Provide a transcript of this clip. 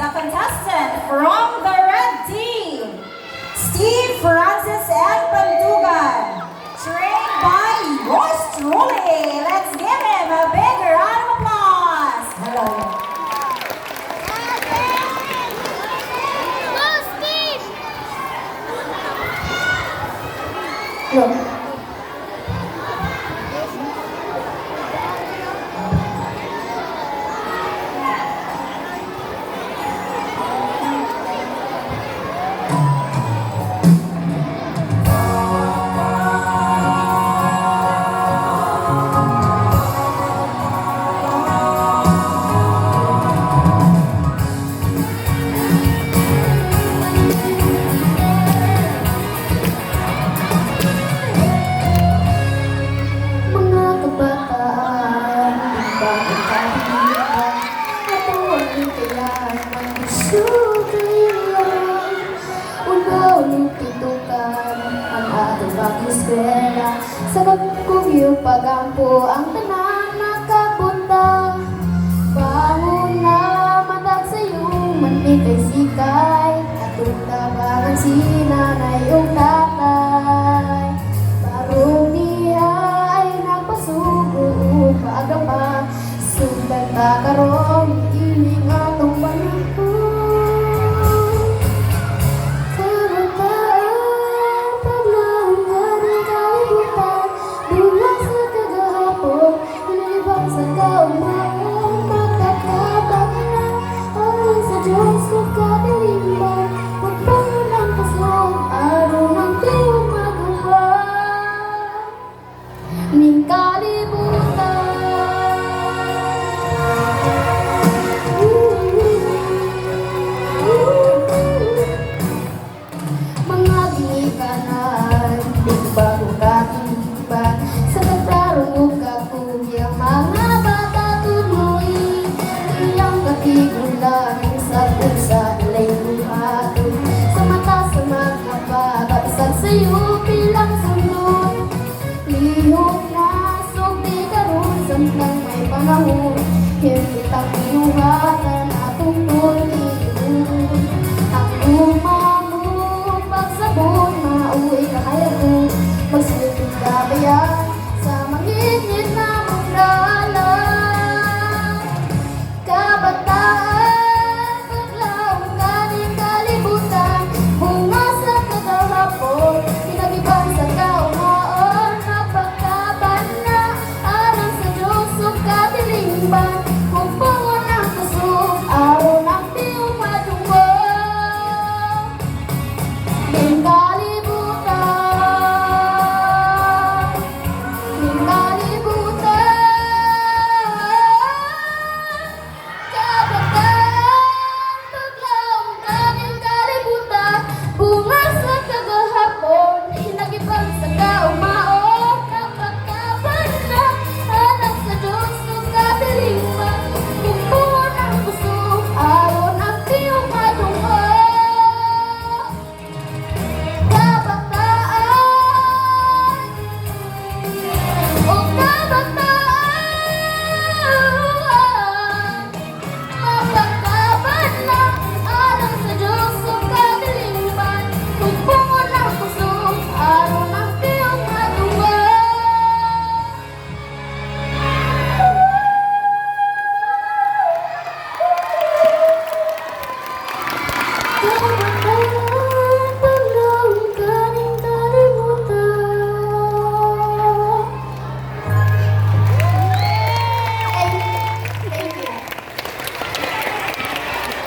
the contestant from the red team, Steve Francis and Pantugan, trained by yours truly. Let's give him a big round of applause. Hello. Look. Sa kagkuyo pagampo ang tanan nakapunta. Bangon na matag sa iyong manikay sikay, atong tabangan si nanay o tatay. Barong niya ay nagpasugo maaga pa, sundan ta karong ining atong panahon. Sa'yo bilang sunod, lihok na sugdi karon samtang may panahon. Hindi kitang inuhatan atong tuliun. Ang lumamog pagsabot, mauwi ka kaya ko. Magsulitong gabayan sa manginit na magdalan. Kabataan, paglaong kaning kalibutan, bunga sa kagahapon, kinagiban sa kauhaan, napagkaban na alang sa Diyos o katilingban. Kung pungon ang kusog, aron ang tiyong madunggan. Ning kalibutan, ning kalibutan, kabataan, paglaong kaning kalibutan, bunga sa kagahapon, hinagibang sa kaumaon, kapagkaban na anak sa Diyos o katilingban. Kung pungon ang kusog, aron ang tiyong madunggan. Kabataan, o kabataan, kapagkaban na alang sa Diyos o katilingban. Kung pungon ang kusog, aron ang tiyong madunggan.